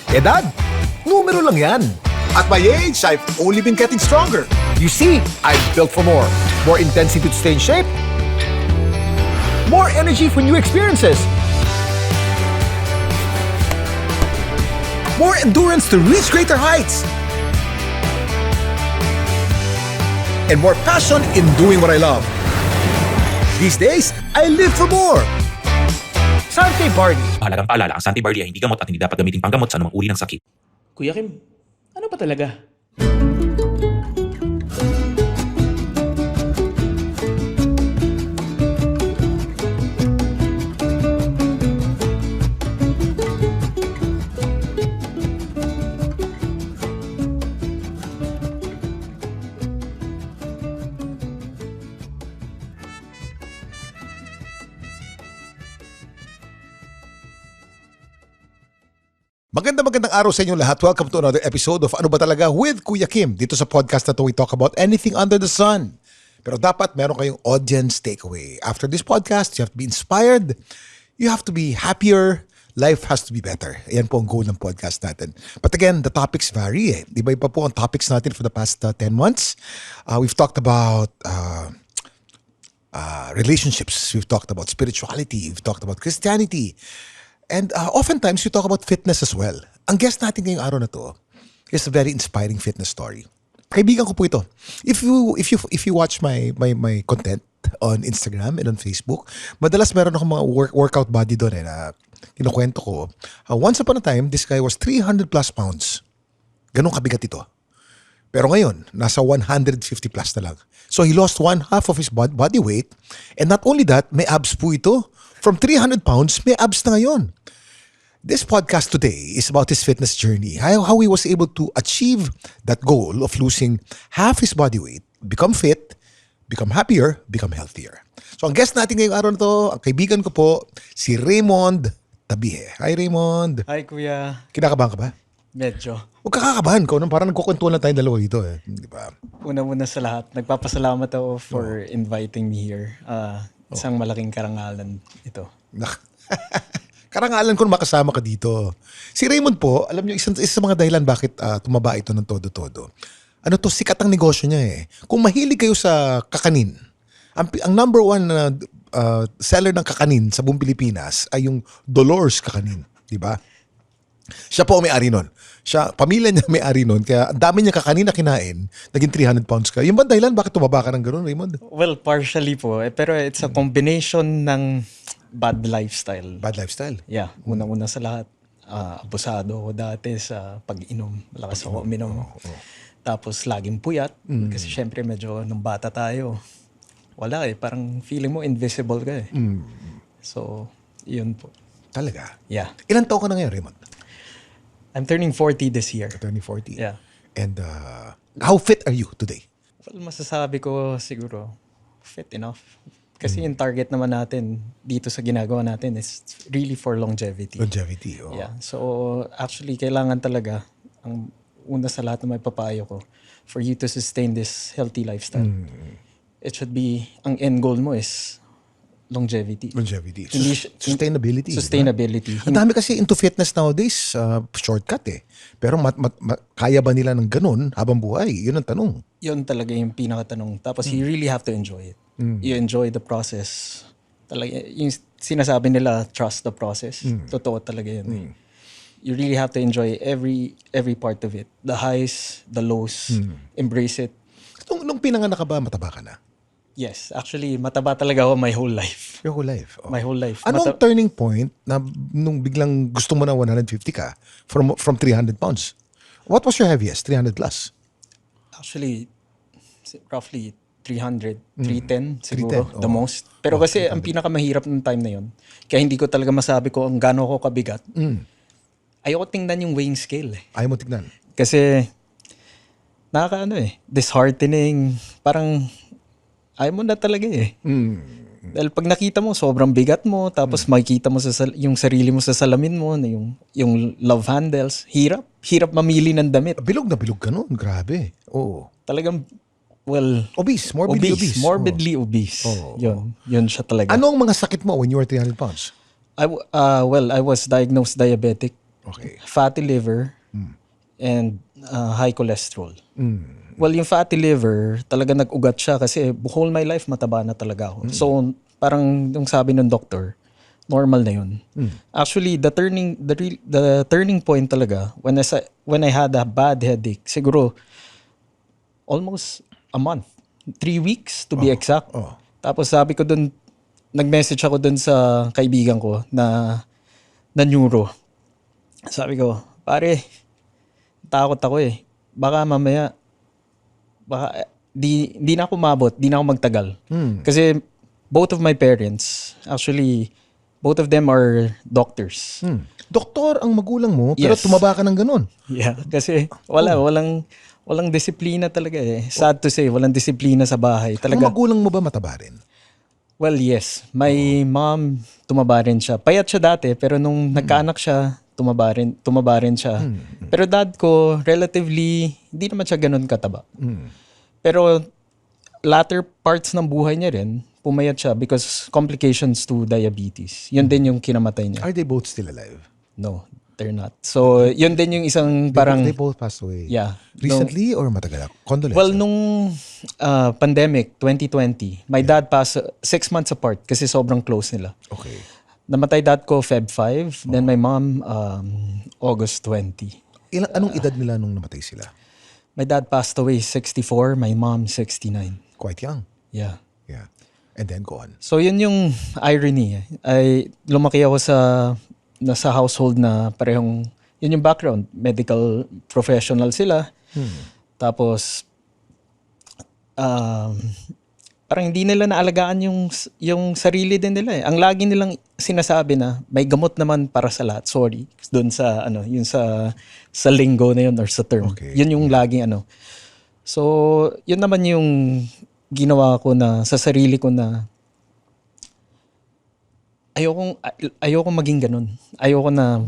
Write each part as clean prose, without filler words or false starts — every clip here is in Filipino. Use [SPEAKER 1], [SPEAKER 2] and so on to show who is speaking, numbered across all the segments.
[SPEAKER 1] Edad, numero lang yan.
[SPEAKER 2] At my age, I've only been getting stronger.
[SPEAKER 1] You see, I've built for more. More intensity to stay in shape. More energy for new experiences.
[SPEAKER 2] More endurance to reach greater heights. And more passion in doing what I love. These days, I live for more.
[SPEAKER 1] Sante Barley.
[SPEAKER 3] Mahalagang paalala, ang Santi Barley ay hindi gamot at hindi dapat gamitin panggamot sa anumang uri ng sakit.
[SPEAKER 4] Kuya Kim, ano ba talaga?
[SPEAKER 2] Magandang araw sa inyong lahat. Welcome to another episode of Ano Ba Talaga with Kuya Kim. Dito sa podcast na to, we talk about anything under the sun. Pero dapat meron kayong audience takeaway. After this podcast, you have to be inspired. You have to be happier. Life has to be better. Ayan po ang goal ng podcast natin. But again, the topics vary. Iba-iba po ang topics natin for the past 10 months. We've talked about relationships. We've talked about spirituality. We've talked about Christianity. And oftentimes, we talk about fitness as well. Ang guest natin ngayong araw na to is a very inspiring fitness story. Kaibigan ko po ito. If you watch my content on Instagram and on Facebook, madalas meron akong mga workout body doon na kinukwento ko. Once upon a time, this guy was 300 plus pounds. Ganun kabigat ito. Pero ngayon, nasa 150 plus na lang. So he lost one half of his body weight. And not only that, may abs po ito. From 300 pounds, may abs na ngayon. This podcast today is about his fitness journey, how he was able to achieve that goal of losing half his body weight, become fit, become happier, become healthier. So ang guest natin ngayong araw na to, ang kaibigan ko po, si Raymond Tabihe. Hi Raymond.
[SPEAKER 4] Hi Kuya.
[SPEAKER 2] Kinakabahan ka ba?
[SPEAKER 4] Medyo.
[SPEAKER 2] Huwag kakakabahan ko. Parang nagkukwentuhan lang tayong dalawa dito. Di ba?
[SPEAKER 4] Una-una sa lahat, nagpapasalamat ako for inviting me here. Isang malaking karangalan ito.
[SPEAKER 2] Karangalan ko na makasama ka dito. Si Raymond po, alam niyo, isa sa mga dahilan bakit tumaba ito ng todo-todo. Ano to, sikat ang negosyo niya eh. Kung mahilig kayo sa kakanin, ang number one seller ng kakanin sa buong Pilipinas ay yung Dolores Kakanin. Di ba? Siya po may-ari nun. Pamilya niya may-ari nun. Kaya ang dami niya kakanin na kinain, naging 300 pounds ka. Yung ba dahilan bakit tumaba ka ng gano'n, Raymond?
[SPEAKER 4] Well, partially po. Pero it's a combination ng bad lifestyle.
[SPEAKER 2] Bad lifestyle?
[SPEAKER 4] Yeah. Unang-una sa lahat, abusado ako dati sa pag-inom. Malakas ako uminom. Tapos laging puyat. Kasi syempre medyo nung bata tayo, wala eh. Parang feeling mo invisible ka eh. So, yun po.
[SPEAKER 2] Talaga?
[SPEAKER 4] Yeah.
[SPEAKER 2] Ilan taon ka na ngayon, Raymond?
[SPEAKER 4] I'm turning 40 this year.
[SPEAKER 2] Turning 40?
[SPEAKER 4] Yeah.
[SPEAKER 2] And how fit are you today?
[SPEAKER 4] Well, masasabi ko siguro fit enough. Kasi yung target naman natin dito sa ginagawa natin is really for longevity.
[SPEAKER 2] Longevity, oh.
[SPEAKER 4] Yeah. So, actually, kailangan talaga, ang una sa lahat na may papayo ko, for you to sustain this healthy lifestyle, it should be, ang end goal mo is longevity.
[SPEAKER 2] Longevity.
[SPEAKER 4] Hindi
[SPEAKER 2] Sustainability.
[SPEAKER 4] Sustainability.
[SPEAKER 2] Diba? Ang dami kasi into fitness nowadays, shortcut eh. Pero kaya ba nila ng ganun habang buhay? Yun ang tanong.
[SPEAKER 4] Yun talaga yung pinakatanong. Tapos you really have to enjoy it. You enjoy the process. Talaga, yung sinasabi nila, trust the process. Totoo talaga yun. You really have to enjoy every part of it. The highs, the lows. Embrace it.
[SPEAKER 2] Nung pinanganak ka ba, mataba ka na?
[SPEAKER 4] Yes. Actually, mataba talaga ako my whole life.
[SPEAKER 2] Your whole life? Oh.
[SPEAKER 4] My whole life.
[SPEAKER 2] Ano ang turning point na nung biglang gusto mo na 150 ka from 300 pounds? What was your heaviest? 300 plus?
[SPEAKER 4] Actually, roughly 300, 310 siguro,
[SPEAKER 2] 310,
[SPEAKER 4] the most. Pero kasi ang pinakamahirap ng time na yun, kaya hindi ko talaga masabi ko ang gaano ako kabigat. Ayoko tingnan yung weighing scale eh.
[SPEAKER 2] Ayaw mo tignan?
[SPEAKER 4] Kasi, disheartening. Parang, ayaw mo na talaga eh. Dahil pag nakita mo, sobrang bigat mo, tapos makikita mo yung sarili mo sa salamin mo, na yung love handles, hirap mamili ng damit.
[SPEAKER 2] Bilog na bilog ka nun. Grabe. Oo.
[SPEAKER 4] Talagang, well,
[SPEAKER 2] Obese. Morbidly obese.
[SPEAKER 4] Morbidly obese. Yun siya talaga.
[SPEAKER 2] Ano ang mga sakit mo when you were 300 pounds?
[SPEAKER 4] I was diagnosed diabetic
[SPEAKER 2] Okay.
[SPEAKER 4] fatty liver, and high cholesterol. Well, yung fatty liver, talaga nag-ugat siya kasi whole my life mataba na talaga ako. So, parang yung sabi ng doktor, normal na yun. Actually, the turning point talaga when I had a bad headache, siguro almost a month, 3 weeks to be exact. Tapos sabi ko dun, nag-message ako dun sa kaibigan ko na neuro. Sabi ko, pare, takot ako eh. Baka mamaya, di na ako mabot, di na ako magtagal. Kasi both of my parents, actually, both of them are doctors.
[SPEAKER 2] Doktor ang magulang mo, pero
[SPEAKER 4] Yes.
[SPEAKER 2] tumaba ka ng ganun.
[SPEAKER 4] Yeah, kasi walang disiplina talaga eh. Sad to say, walang disiplina sa bahay.
[SPEAKER 2] Ang
[SPEAKER 4] Talaga.
[SPEAKER 2] magulang mo ba mataba rin?
[SPEAKER 4] Well, yes. My mom, tumaba rin siya. Payat siya dati, pero nung nagkaanak siya, tumaba rin siya. Pero dad ko, relatively, hindi naman siya ganun kataba. Pero latter parts ng buhay niya rin, pumayat siya because complications to diabetes. Yun din yung kinamatay niya.
[SPEAKER 2] Are they both still alive?
[SPEAKER 4] No, they're not. So, yun din yung isang parang...
[SPEAKER 2] They both passed away.
[SPEAKER 4] Yeah.
[SPEAKER 2] Recently or matagal? Condolences.
[SPEAKER 4] Well, nung pandemic, 2020, my dad passed 6 months apart kasi sobrang close nila.
[SPEAKER 2] Okay.
[SPEAKER 4] Namatay dad ko Feb 5, then my mom August 20.
[SPEAKER 2] Anong edad nila nung namatay sila?
[SPEAKER 4] My dad passed away 64, my mom 69.
[SPEAKER 2] Quite young.
[SPEAKER 4] Yeah.
[SPEAKER 2] Yeah. And then go on.
[SPEAKER 4] So yun yung irony. Ay lumaki ako sa household na parehong yun yung background, medical professional sila. Tapos parang hindi nila naalagaan yung sarili din nila eh. Ang lagi nilang sinasabi na may gamot naman para sa lahat. Sorry, doon sa yun sa linggo na yun or sa term.
[SPEAKER 2] Okay.
[SPEAKER 4] Yun yung laging So, yun naman yung ginawa ko na sa sarili ko na ayokong maging ganun. Ayoko na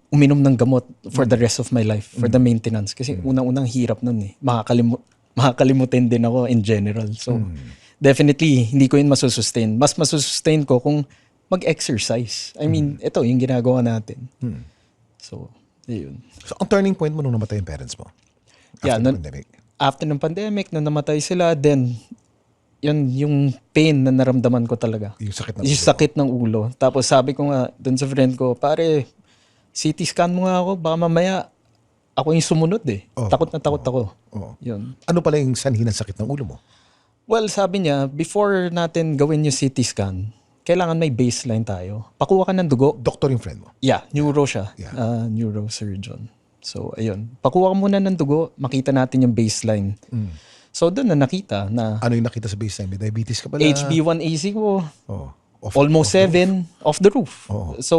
[SPEAKER 4] uminom ng gamot for the rest of my life, for the maintenance. Kasi unang-unang hirap nun eh. Makakalimutin din ako in general. So, definitely, hindi ko yun masusustain. Mas masusustain ko kung mag-exercise. I mean, ito yung ginagawa natin. So, yun.
[SPEAKER 2] So, ang turning point mo nung namatay yung parents mo?
[SPEAKER 4] Yeah,
[SPEAKER 2] After the pandemic?
[SPEAKER 4] After ng pandemic, nung namatay sila, then, yun, yung pain na naramdaman ko talaga.
[SPEAKER 2] Yung sakit ng
[SPEAKER 4] Yung sakit ng ulo. Tapos sabi ko nga dun sa friend ko, pare, CT scan mo nga ako, baka mamaya ako yung sumunod eh. Takot na takot ako. Yun.
[SPEAKER 2] Ano pala yung sanhi ng sakit ng ulo mo?
[SPEAKER 4] Well, sabi niya, before natin gawin yung CT scan, kailangan may baseline tayo. Pakuha ka ng dugo.
[SPEAKER 2] Doktor yung friend mo?
[SPEAKER 4] Yeah, neuro siya.
[SPEAKER 2] Yeah.
[SPEAKER 4] Neurosurgeon. So, ayun. Pakuha ka muna ng dugo, makita natin yung baseline. So, doon na nakita na
[SPEAKER 2] Ano yung nakita sa baseline? May diabetes ka pala?
[SPEAKER 4] HB1AC ko,
[SPEAKER 2] Oh.
[SPEAKER 4] almost 7 off the roof.
[SPEAKER 2] Oo.
[SPEAKER 4] So,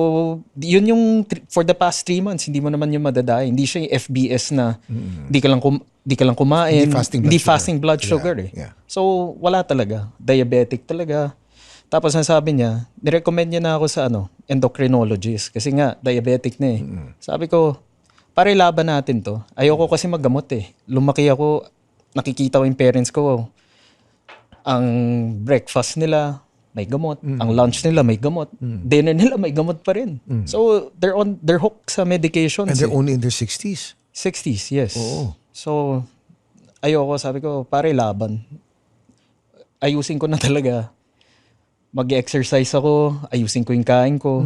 [SPEAKER 4] yun yung for the past 3 months, hindi mo naman yung madadaya. Hindi siya yung FBS na di ka lang kumain.
[SPEAKER 2] Hindi fasting blood
[SPEAKER 4] Hindi
[SPEAKER 2] sugar.
[SPEAKER 4] fasting blood sugar eh.
[SPEAKER 2] Yeah.
[SPEAKER 4] So, wala talaga. Diabetic talaga. Tapos ang sabi niya, nirecommend niya na ako sa endocrinologist kasi nga diabetic na eh. Sabi ko, pare laban natin to. Ayoko kasi maggamot eh. Lumaki ako, nakikita ko yung parents ko, ang breakfast nila may gamot, ang lunch nila may gamot, dinner nila may gamot pa rin. So they're hooked sa medications.
[SPEAKER 2] And they're
[SPEAKER 4] eh.
[SPEAKER 2] only in their 60s.
[SPEAKER 4] 60s, yes.
[SPEAKER 2] Oo.
[SPEAKER 4] So ayoko, sabi ko, pare laban. Ayusin ko na talaga. Mag-exercise ako, ayusin ko yung kain ko.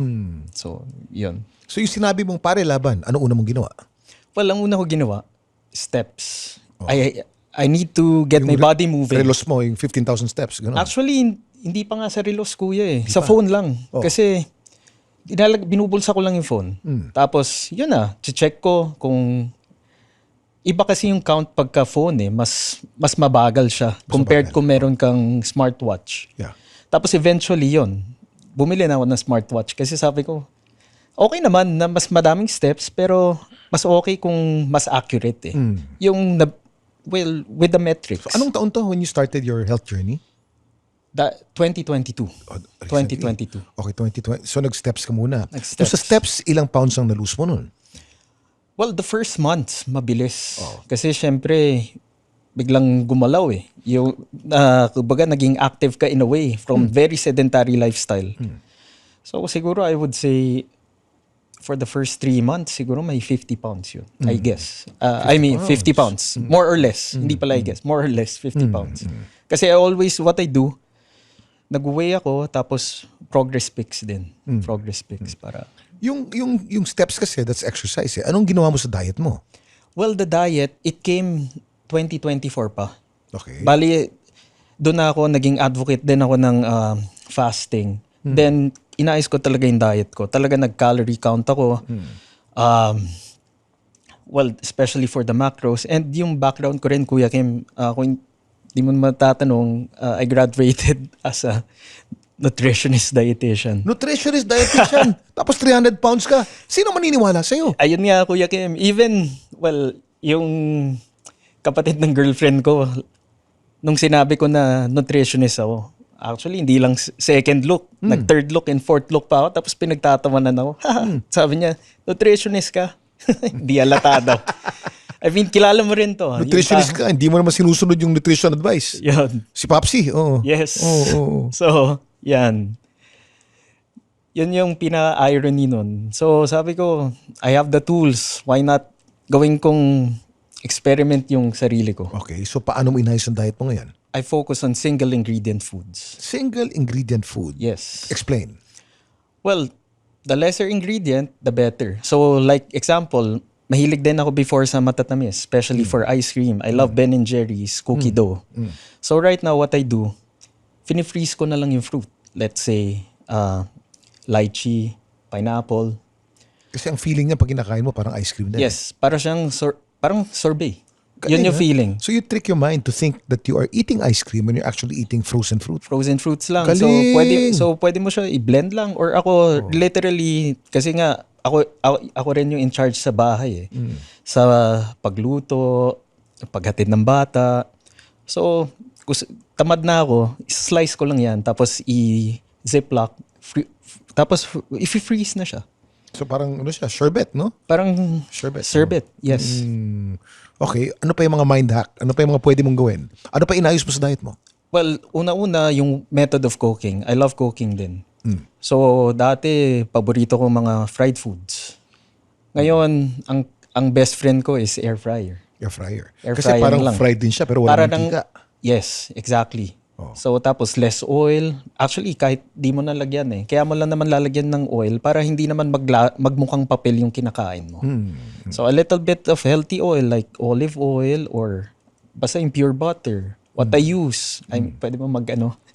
[SPEAKER 4] So, yun.
[SPEAKER 2] So yung sinabi mong pare laban, ano una mong ginawa?
[SPEAKER 4] Well, ang una ko ginawa, steps. I need to get my body moving.
[SPEAKER 2] Relos mo, yung 15,000 steps. Ganun.
[SPEAKER 4] Actually, hindi pa nga sa relos, kuya eh. Sa phone lang. Kasi, binubulsa ko lang yung phone. Tapos, yun na, check ko kung... Iba kasi yung count pagka phone eh. Mas mabagal siya compared kung meron kang smartwatch.
[SPEAKER 2] Yeah.
[SPEAKER 4] Tapos eventually yun, bumili na ako ng smartwatch kasi sabi ko, okay naman na mas madaming steps pero mas okay kung mas accurate eh. With the metrics.
[SPEAKER 2] So, anong taon to when you started your health journey?
[SPEAKER 4] 2022.
[SPEAKER 2] Recently?
[SPEAKER 4] 2022.
[SPEAKER 2] Okay, 2020. So nag-steps ka muna.
[SPEAKER 4] Nag-steps.
[SPEAKER 2] So sa steps, ilang pounds ang nalose mo nun?
[SPEAKER 4] Well, the first month, mabilis. Kasi syempre, biglang gumalaw eh. Kumbaga, naging active ka in a way from very sedentary lifestyle. So siguro I would say for the first 3 months, siguro may 50 pounds yun. I guess. 50 pounds. More or less. Hindi pala I guess. More or less, 50 pounds. Kasi what I do, nag-weigh ako, tapos progress pics din. Progress pics para...
[SPEAKER 2] Yung steps kasi, that's exercise eh. Anong ginawa mo sa diet mo?
[SPEAKER 4] Well, the diet, it came 2024 pa.
[SPEAKER 2] Okay.
[SPEAKER 4] Bali, doon na ako, naging advocate din ako ng fasting. Then, inayos ko talaga yung diet ko. Talaga nag-calorie count ako. Well, especially for the macros. And yung background ko rin, Kuya Kim, kung di mo matatanong, I graduated as a nutritionist dietitian.
[SPEAKER 2] Nutritionist, dietitian. Tapos 300 pounds ka. Sino maniniwala sa'yo?
[SPEAKER 4] Ayun nga, Kuya Kim. Even, well, yung kapatid ng girlfriend ko, nung sinabi ko na nutritionist ako, actually, hindi lang second look. Nag-third look and fourth look pa ako. Tapos pinagtatawanan ako. Sabi niya, nutritionist ka? Hindi halata daw. I mean, kilala mo rin to.
[SPEAKER 2] Nutritionist ka. Hindi mo naman sinusunod yung nutrition advice.
[SPEAKER 4] Yun.
[SPEAKER 2] Si Popsi. Oo.
[SPEAKER 4] Yes.
[SPEAKER 2] Oo.
[SPEAKER 4] So, yan. Yun yung pina-irony nun. So, sabi ko, I have the tools. Why not gawin kong experiment yung sarili ko?
[SPEAKER 2] Okay. So, paano mo inayos ang diet mo ngayon?
[SPEAKER 4] I focus on single ingredient foods.
[SPEAKER 2] Single ingredient food.
[SPEAKER 4] Yes.
[SPEAKER 2] Explain.
[SPEAKER 4] Well, the lesser ingredient, the better. So, like example, mahilig din ako before sa matatamis, especially for ice cream. I love Ben & Jerry's cookie dough. So right now, what I do, fini-freeze ko na lang yung fruit. Let's say, lychee, pineapple.
[SPEAKER 2] Kasi ang feeling niya pag kinakain mo, parang ice cream din.
[SPEAKER 4] Yes, para siyang parang sorbet.
[SPEAKER 2] Galing,
[SPEAKER 4] Yun yung
[SPEAKER 2] ha?
[SPEAKER 4] feeling.
[SPEAKER 2] So you trick your mind to think that you are eating ice cream when you're actually eating frozen fruit.
[SPEAKER 4] Frozen fruits lang.
[SPEAKER 2] Galing!
[SPEAKER 4] So pwede mo siya i-blend lang, or ako literally, kasi nga ako rin yung in charge sa bahay eh. Sa pagluto, paghatid ng bata. So tamad na ako, slice ko lang yan, tapos i-ziplock, tapos i-freeze na siya.
[SPEAKER 2] So parang ano siya, sherbet, no?
[SPEAKER 4] Parang
[SPEAKER 2] Sherbet.
[SPEAKER 4] yes.
[SPEAKER 2] Okay, ano pa yung mga mind hack? Ano pa yung mga pwede mong gawin? Ano pa inayos mo sa diet mo?
[SPEAKER 4] Well, una-una yung method of cooking. I love cooking din. So, dati, paborito ko mga fried foods. Ngayon, ang best friend ko is air fryer.
[SPEAKER 2] Air fryer.
[SPEAKER 4] Air
[SPEAKER 2] Kasi
[SPEAKER 4] fryer
[SPEAKER 2] parang
[SPEAKER 4] lang.
[SPEAKER 2] fried din siya pero
[SPEAKER 4] Para
[SPEAKER 2] walang mantika.
[SPEAKER 4] Yes, exactly.
[SPEAKER 2] Oh.
[SPEAKER 4] So, tapos less oil. Actually, kahit di mo nalagyan eh. Kaya mo lang naman lalagyan ng oil para hindi naman magmukhang papel yung kinakain mo. So, a little bit of healthy oil like olive oil or basta yung pure butter. What I use. Pwede mo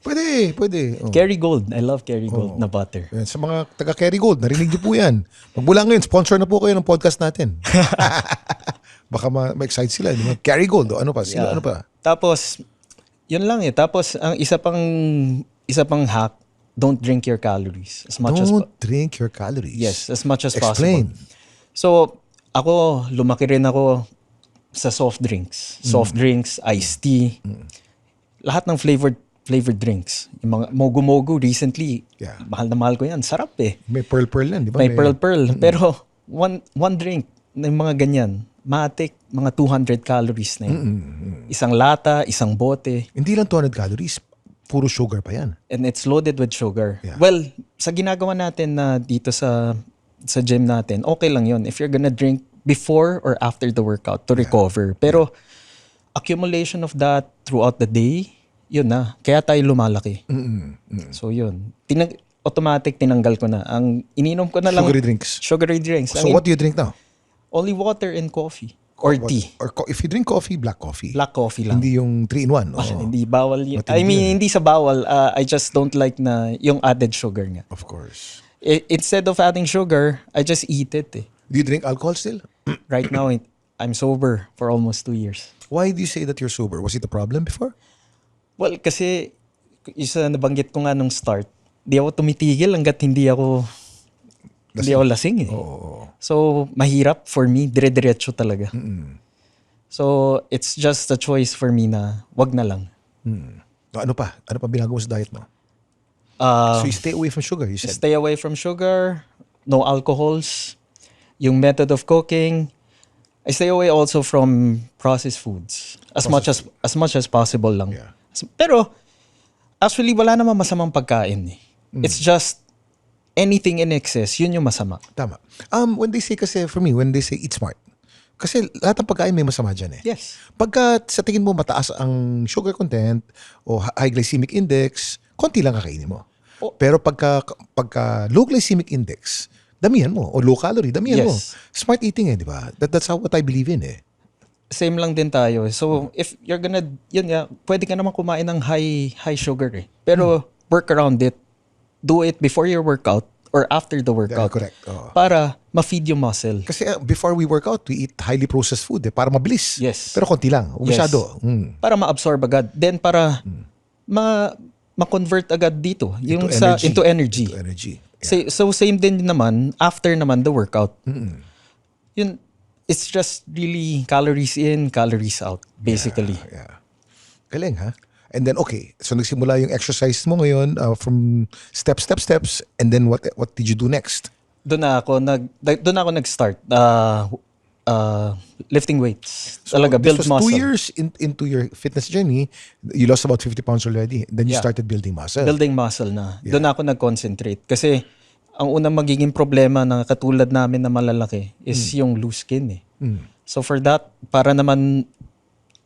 [SPEAKER 2] Pwede. Oh.
[SPEAKER 4] Kerrygold. I love Kerrygold na butter.
[SPEAKER 2] Yan, sa mga taga Kerrygold, narinig niyo po yan. Magmula ngayon, sponsor na po kayo ng podcast natin. Baka ma-excite sila. Di ba? Kerrygold, o ano pa? Sila, ano pa?
[SPEAKER 4] Tapos, yun lang eh. Tapos, ang isa pang hack, don't drink your calories as much
[SPEAKER 2] Don't drink your calories.
[SPEAKER 4] Yes, as much as
[SPEAKER 2] Explain.
[SPEAKER 4] possible. So, ako, lumaki rin ako sa soft drinks. Soft drinks, iced tea. Lahat ng flavored drinks. Yung mga mogu-mogu recently,
[SPEAKER 2] Yeah.
[SPEAKER 4] mahal na mahal ko yan. Sarap eh.
[SPEAKER 2] May pearl yan, di ba?
[SPEAKER 4] May pearl. Pero, one drink na yung mga ganyan, matik, mga 200 calories na yun. Isang lata, isang bote.
[SPEAKER 2] Hindi lang 200 calories. Puro sugar pa yan.
[SPEAKER 4] And it's loaded with sugar.
[SPEAKER 2] Yeah.
[SPEAKER 4] Well, sa ginagawa natin na dito sa gym natin, okay lang yun. If you're gonna drink before or after the workout to recover. Pero accumulation of that throughout the day, yun na. Kaya tayo lumalaki. So yun. Automatic tinanggal ko na. Ang ininom ko na lang.
[SPEAKER 2] Sugary drinks. So
[SPEAKER 4] Ang
[SPEAKER 2] what do you drink now?
[SPEAKER 4] Only water and coffee. Or tea.
[SPEAKER 2] Or if you drink coffee, black coffee.
[SPEAKER 4] Black coffee lang.
[SPEAKER 2] Hindi yung 3-in-1.
[SPEAKER 4] Hindi bawal yun.
[SPEAKER 2] Matindi
[SPEAKER 4] I mean,
[SPEAKER 2] yan.
[SPEAKER 4] hindi sa bawal. I just don't like na yung added sugar nga.
[SPEAKER 2] Of course.
[SPEAKER 4] Instead of adding sugar, I just eat it eh.
[SPEAKER 2] Do you drink alcohol still?
[SPEAKER 4] Right now, I'm sober for almost 2 years.
[SPEAKER 2] Why do you say that you're sober? Was it a problem before?
[SPEAKER 4] Well, kasi isa nabanggit ko nga nung start, di ako tumitigil hanggat hindi ako lasing eh.
[SPEAKER 2] Oo.
[SPEAKER 4] So, mahirap for me, dire-diretso talaga. So, it's just a choice for me na wag na lang.
[SPEAKER 2] Ano pa? Ano pa binagawa sa diet mo? So you stay away from sugar, you said?
[SPEAKER 4] Stay away from sugar, no alcohols, yung method of cooking. I stay away also from processed foods as much as possible lang.
[SPEAKER 2] Yeah.
[SPEAKER 4] Pero actually wala namang masamang pagkain eh. It's just anything in excess, yun yung masama.
[SPEAKER 2] Tama. When they say kasi, for me, when they say eat smart, kasi lahat ng pagkain may masama dyan eh.
[SPEAKER 4] Yes.
[SPEAKER 2] Pagka sa tingin mo mataas ang sugar content o high glycemic index, konti lang kakainin mo.
[SPEAKER 4] Oh.
[SPEAKER 2] Pero pagka low glycemic index, damihan mo. O low calorie, damihan mo.
[SPEAKER 4] Yes.
[SPEAKER 2] Smart eating eh, di ba? That's how what I believe in eh.
[SPEAKER 4] Same lang din tayo. So, if you're gonna, yun nga, pwede ka naman kumain ng high sugar eh. Pero, work around it. Do it before your workout or after the workout.
[SPEAKER 2] Yeah, correct. Oo.
[SPEAKER 4] Para ma-feed yung muscle.
[SPEAKER 2] Kasi before we work out, we eat highly processed food eh, para mabilis.
[SPEAKER 4] Yes.
[SPEAKER 2] Pero konti lang. Huwag
[SPEAKER 4] Yes.
[SPEAKER 2] masyado.
[SPEAKER 4] Para ma-absorb agad. Then, para ma-convert agad dito. Yung into energy.
[SPEAKER 2] Into energy. Yeah.
[SPEAKER 4] So, same din naman, after naman the workout. Yun, it's just really calories in, calories out, basically.
[SPEAKER 2] Yeah. Galing ha? And then okay, so nagsimula yung exercise mo ngayon from steps, and then what did you do next?
[SPEAKER 4] Doon ako nag-start lifting weights. Talaga
[SPEAKER 2] This
[SPEAKER 4] build
[SPEAKER 2] was
[SPEAKER 4] muscle.
[SPEAKER 2] 2 years into your fitness journey. You lost about 50 pounds already. Then you
[SPEAKER 4] Yeah.
[SPEAKER 2] started building muscle.
[SPEAKER 4] Building muscle na. Doon ako nag-concentrate kasi ang unang magiging problema ng katulad namin na malalaki is yung loose skin eh. So for that, para naman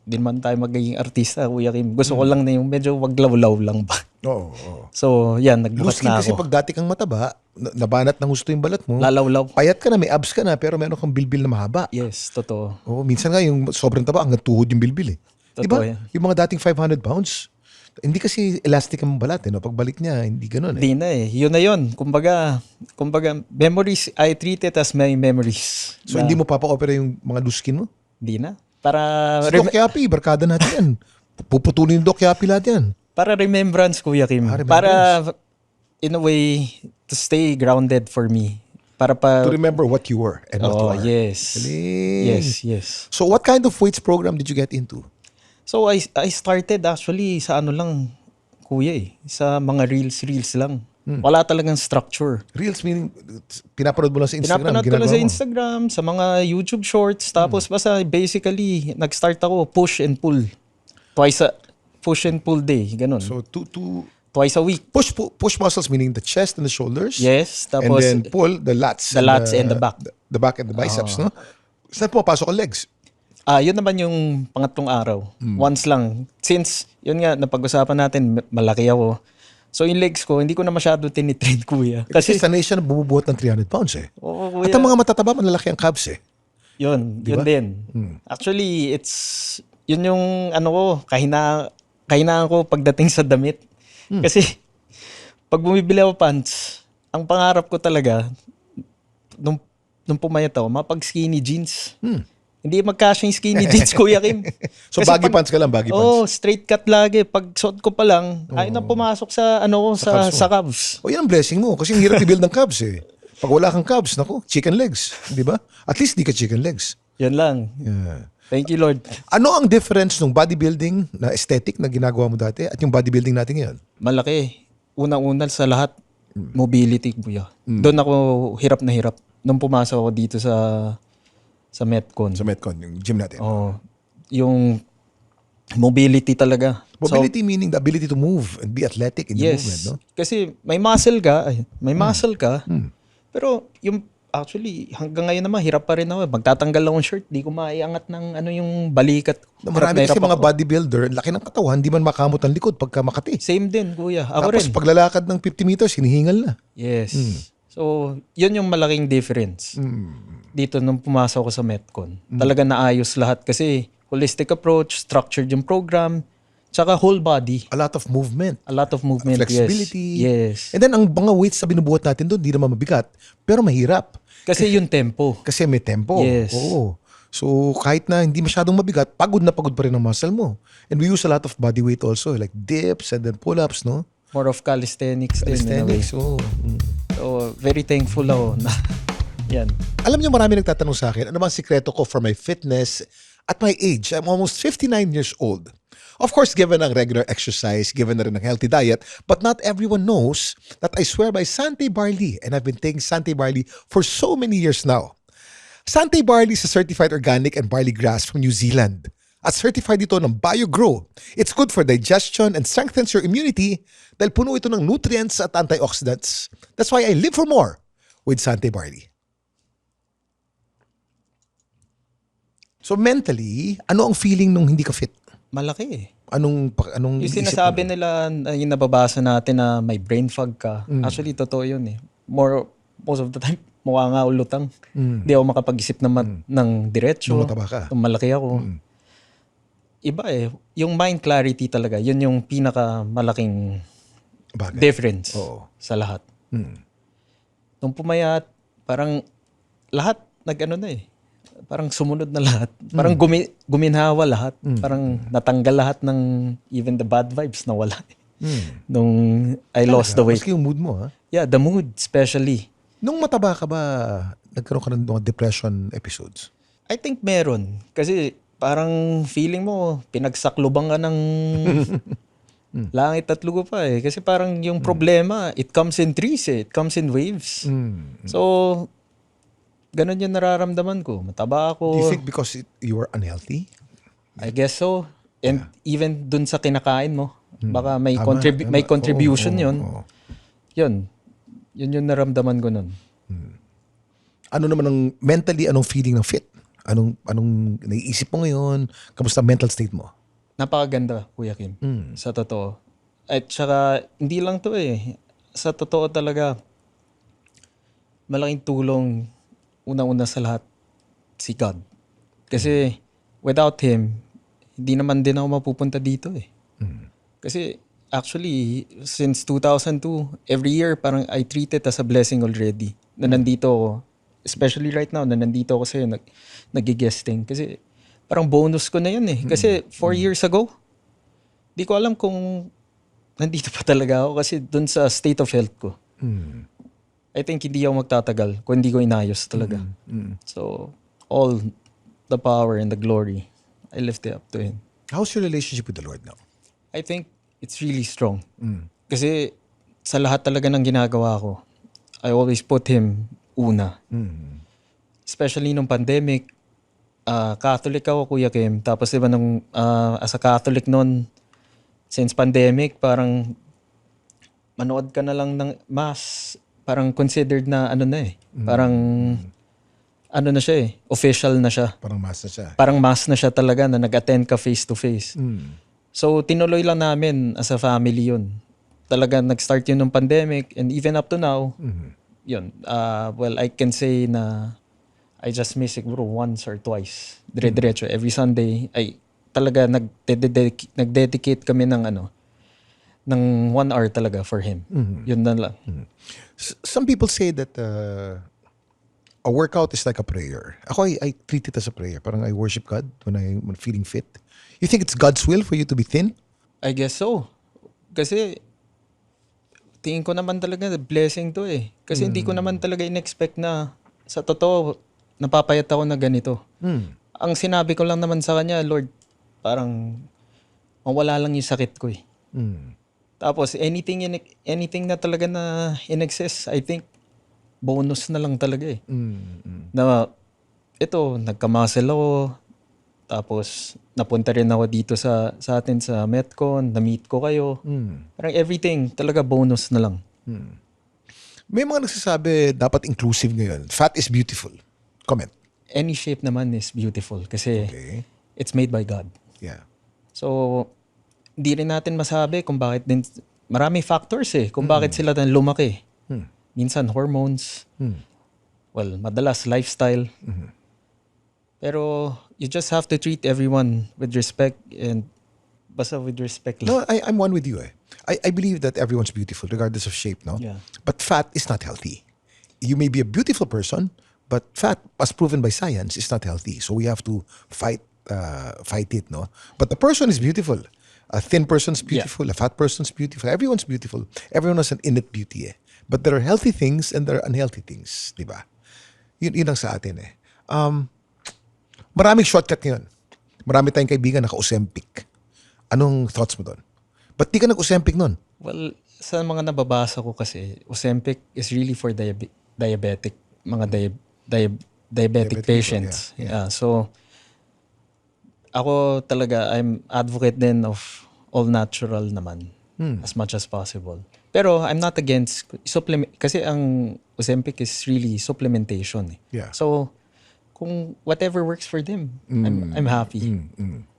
[SPEAKER 4] di naman tayo magiging artista, Kuya Kim. Gusto ko lang na yung medyo waglaw-law lang ba.
[SPEAKER 2] Oo.
[SPEAKER 4] So yan,
[SPEAKER 2] Loose
[SPEAKER 4] nagbukas
[SPEAKER 2] skin
[SPEAKER 4] na
[SPEAKER 2] kasi
[SPEAKER 4] ako.
[SPEAKER 2] pag dati kang mataba, nabanat ng gusto yung balat mo,
[SPEAKER 4] Lalaw-law.
[SPEAKER 2] payat ka na, may abs ka na, pero meron kang bilbil na mahaba.
[SPEAKER 4] Yes, totoo.
[SPEAKER 2] Oo, minsan nga yung sobrang taba, hanggang tuhod yung bilbil eh. Di ba?
[SPEAKER 4] Totoo yan.
[SPEAKER 2] Yung mga dating 500 pounds, hindi kasi elastic ang balat eh. No? Pagbalik niya, hindi ganun eh.
[SPEAKER 4] Di na eh. Yun na yun. Kumbaga, memories, I treat it as my memories.
[SPEAKER 2] So hindi mo papa-opera yung mga loose skin mo?
[SPEAKER 4] Di na. Para,
[SPEAKER 2] Si Doc Yapi, barkada natin yan. Puputulin yung Doc Yapi lahat yan.
[SPEAKER 4] para remembrance, Kuya Kim.
[SPEAKER 2] remembrance.
[SPEAKER 4] Para, in a way, to stay grounded for me. Para pa...
[SPEAKER 2] To remember what you were and what you
[SPEAKER 4] Oh,
[SPEAKER 2] are.
[SPEAKER 4] yes.
[SPEAKER 2] Galing.
[SPEAKER 4] Yes.
[SPEAKER 2] So what kind of weights program did you get into?
[SPEAKER 4] So, I started actually sa ano lang, Kuya eh. Sa mga reels lang. Wala talagang structure.
[SPEAKER 2] Reels meaning, pinapanood mo lang sa Instagram.
[SPEAKER 4] Pinapanood ko lang sa
[SPEAKER 2] ginagawa mo.
[SPEAKER 4] Instagram, sa mga YouTube shorts. Tapos basta basically, nag-start ako push and pull. Push and pull day. Ganun.
[SPEAKER 2] So
[SPEAKER 4] Twice a week.
[SPEAKER 2] push muscles meaning the chest and the shoulders.
[SPEAKER 4] Yes.
[SPEAKER 2] And
[SPEAKER 4] Tapos,
[SPEAKER 2] then pull the lats.
[SPEAKER 4] the lats and the back.
[SPEAKER 2] The back and the biceps, no? Saan pumapasok ang legs?
[SPEAKER 4] yun naman yung pangatlong araw. Once lang. Since, yun nga, napag-usapan natin, malaki ako. So yung legs ko, hindi ko na masyado tinitrain, Kuya.
[SPEAKER 2] Kasi sanay siya na bumubuhat ng 300 pounds eh.
[SPEAKER 4] Oo,
[SPEAKER 2] At
[SPEAKER 4] Kuya.
[SPEAKER 2] ang mga matataba, malalaki ang calves eh.
[SPEAKER 4] Yun
[SPEAKER 2] Diba?
[SPEAKER 4] din. Actually, yun yung ano ko, kahinaan ko pagdating sa damit. Kasi, pag bumibili ako pants, ang pangarap ko talaga, nung pumayat ako, mapag skinny jeans. Hindi magkasya yung skinny jeans, Kuya Kim.
[SPEAKER 2] So
[SPEAKER 4] Kasi
[SPEAKER 2] baggy pants ka lang, baggy
[SPEAKER 4] Oh,
[SPEAKER 2] pants.
[SPEAKER 4] straight cut lagi. Pag suot ko pa lang, ayaw na pumasok sa
[SPEAKER 2] calves mo.
[SPEAKER 4] sa calves.
[SPEAKER 2] O yan ang blessing mo kasi ang hirap i-build ng calves eh. Pag wala kang calves, naku, chicken legs. Di ba? At least di ka chicken legs.
[SPEAKER 4] Yan lang.
[SPEAKER 2] Yeah.
[SPEAKER 4] Thank you, Lord.
[SPEAKER 2] Ano ang difference ng bodybuilding na aesthetic na ginagawa mo dati at yung bodybuilding natin ngayon?
[SPEAKER 4] Malaki. Unang-una sa lahat, mobility, Kuya. Doon ako hirap na hirap. Nung pumasok ako dito sa Metcon.
[SPEAKER 2] Sa Metcon, yung gym natin.
[SPEAKER 4] Oh, yung mobility talaga.
[SPEAKER 2] Mobility meaning the ability to move and be athletic in your movement, no?
[SPEAKER 4] Kasi may muscle ka, pero yung actually hanggang ngayon naman hirap pa rin ako. Magtatanggal ako ng shirt, di ko maiangat ng ano yung balikat.
[SPEAKER 2] Marami kasi mga
[SPEAKER 4] ako.
[SPEAKER 2] bodybuilder, laki ng katawan, di man makamot ang likod pagka makati.
[SPEAKER 4] Same din, Kuya. Ako
[SPEAKER 2] Tapos
[SPEAKER 4] rin.
[SPEAKER 2] paglalakad ng 50 meters, hinihingal na.
[SPEAKER 4] Yes. So, yun yung malaking difference. Dito nung pumasok ako sa Metcon. Talaga naayos lahat kasi holistic approach, structured yung program, tsaka whole body.
[SPEAKER 2] A lot of movement.
[SPEAKER 4] A lot of movement.
[SPEAKER 2] Flexibility.
[SPEAKER 4] Yes.
[SPEAKER 2] And then ang mga weights na binubuhat natin doon, di naman mabigat, pero mahirap.
[SPEAKER 4] Kasi yung tempo.
[SPEAKER 2] Kasi may tempo.
[SPEAKER 4] Yes.
[SPEAKER 2] Oo. So kahit na hindi masyadong mabigat, pagod na pagod pa rin ang muscle mo. And we use a lot of body weight also, like dips and then pull-ups, no?
[SPEAKER 4] More of calisthenics din. in a way.
[SPEAKER 2] Calisthenics, oo.
[SPEAKER 4] So, very thankful ako na yan.
[SPEAKER 2] Alam niyo, marami nagtatanong sa akin, ano bang sikreto ko for my fitness at my age? I'm almost 59 years old. Of course, given ang regular exercise, given na rin ang healthy diet, but not everyone knows that I swear by Sante Barley, and I've been taking Sante Barley for so many years now. Sante Barley is a certified organic and barley grass from New Zealand. At certified ito ng BioGrow. It's good for digestion and strengthens your immunity dahil puno ito ng nutrients at antioxidants. That's why I live for more with Sante Barley. So mentally, ano ang feeling nung hindi ka fit?
[SPEAKER 4] Malaki eh.
[SPEAKER 2] Anong
[SPEAKER 4] Yung
[SPEAKER 2] isip
[SPEAKER 4] sinasabi
[SPEAKER 2] mo?
[SPEAKER 4] nila, yung nababasa natin na may brain fog ka. Actually, totoo yun eh. Most of the time, mukha nga ulutang. Hindi ako makapag-isip ng diretso.
[SPEAKER 2] Nung mataba ka.
[SPEAKER 4] Nung malaki ako. Iba eh. Yung mind clarity talaga, yun yung pinakamalaking
[SPEAKER 2] Bagay.
[SPEAKER 4] difference
[SPEAKER 2] Oo.
[SPEAKER 4] sa lahat. Nung pumayat, parang lahat nag-ano na eh. Parang sumunod na lahat. Parang guminhawa lahat. Parang natanggal lahat ng even the bad vibes na wala. Nung I lost the weight.
[SPEAKER 2] Maski yung mood mo, ha?
[SPEAKER 4] Yeah, the mood especially.
[SPEAKER 2] Nung mataba ka ba, nagkaroon ka ng mga depression episodes?
[SPEAKER 4] I think meron. Kasi parang feeling mo, pinagsakluban ka ng langit at lugo pa eh. Kasi parang yung problema, it comes in threes eh. It comes in waves. So, ganun yung nararamdaman ko. Mataba ako.
[SPEAKER 2] Do you think because you were unhealthy?
[SPEAKER 4] I guess so. And even dun sa kinakain mo, baka may,
[SPEAKER 2] Tama,
[SPEAKER 4] may
[SPEAKER 2] tama.
[SPEAKER 4] contribution
[SPEAKER 2] Oo,
[SPEAKER 4] yun.
[SPEAKER 2] oo.
[SPEAKER 4] Yun. Yun yung naramdaman ko nun.
[SPEAKER 2] Ano naman ang mentally, anong feeling ng fit? Anong naiisip mo ngayon? Kamusta mental state mo?
[SPEAKER 4] Napakaganda, Kuya Kim. Sa totoo. At saka, hindi lang to eh. Sa totoo talaga, malaking tulong, unang-una sa lahat, si God. Kasi, without Him, hindi naman din ako mapupunta dito eh. Kasi, actually, since 2002, every year, parang I treat it as a blessing already. Na nandito ako. Especially right now, na nandito ako sa'yo, nag-guesting. Kasi, parang bonus ko na yun eh. Kasi 4 years ago, di ko alam kung nandito pa talaga ako kasi dun sa state of health ko. I think hindi ako magtatagal kung hindi ko inayos talaga. So, all the power and the glory, I lift it up to Him.
[SPEAKER 2] How's your relationship with the Lord now?
[SPEAKER 4] I think it's really strong. Kasi sa lahat talaga ng ginagawa ko, I always put Him una. Especially nung pandemic, Catholic ako, Kuya Kim. Tapos diba nung as a Catholic noon, since pandemic, parang manood ka na lang ng mass. Parang considered na ano na eh. Parang ano na siya eh. Official na siya.
[SPEAKER 2] Parang mass na siya.
[SPEAKER 4] Parang mass na siya talaga na nag-attend ka face to face. So tinuloy lang namin as a family yun. Talaga nag-start yun nung pandemic and even up to now, yun. Well, I can say na I just miss it bro once or twice. Dire-diretso. Every Sunday, ay talaga nag-dedicate kami ng ng 1 hour talaga for Him. Yun na lang.
[SPEAKER 2] Some people say that a workout is like a prayer. Ako, I treat it as a prayer. Parang I worship God when I'm feeling fit. You think it's God's will for you to be thin?
[SPEAKER 4] I guess so. Kasi tingin ko naman talaga blessing to eh. Kasi hindi ko naman talaga in-expect na sa totoo napapayat ako na ganito. Ang sinabi ko lang naman sa Kanya, Lord, parang mawala lang yung sakit ko eh. Tapos anything na talaga na in excess, I think bonus na lang talaga eh. Na ito, nagka-muscle ako. Tapos napunta rin ako dito sa atin sa Metcon, na-meet ko kayo. Parang everything talaga bonus na lang.
[SPEAKER 2] May mga nagsasabi dapat inclusive ngayon. Fat is beautiful. Comment.
[SPEAKER 4] Any shape naman is beautiful kasi
[SPEAKER 2] Okay.
[SPEAKER 4] it's made by God.
[SPEAKER 2] Yeah.
[SPEAKER 4] So, hindi rin natin masabi kung bakit din, maraming factors eh, kung bakit sila na lumaki. Minsan hormones, well, madalas lifestyle. Pero you just have to treat everyone with respect and basta with respect lang.
[SPEAKER 2] No, I'm one with you eh. I believe that everyone's beautiful regardless of shape, no?
[SPEAKER 4] Yeah.
[SPEAKER 2] But fat is not healthy. You may be a beautiful person, but fat, as proven by science, is not healthy. So we have to fight it, no? But the person is beautiful. A thin person's beautiful. A fat person's beautiful. Everyone's beautiful. Everyone has an innate beauty eh. But there are healthy things and there are unhealthy things, di ba? Yun ang sa atin eh. Maraming shortcut ngayon. Marami tayong kaibigan naka-Ozempic. Anong thoughts mo doon? Ba't di ka nag-Ozempic nun?
[SPEAKER 4] Well, sa mga nababasa ko kasi, Ozempic is really for diabetic, mga diabetic patients.
[SPEAKER 2] yeah.
[SPEAKER 4] So, Ako talaga, I'm advocate din of all natural naman. As much as possible. Pero I'm not against supplement. Kasi ang Ozempic is really supplementation.
[SPEAKER 2] Yeah.
[SPEAKER 4] So, kung whatever works for them, I'm happy.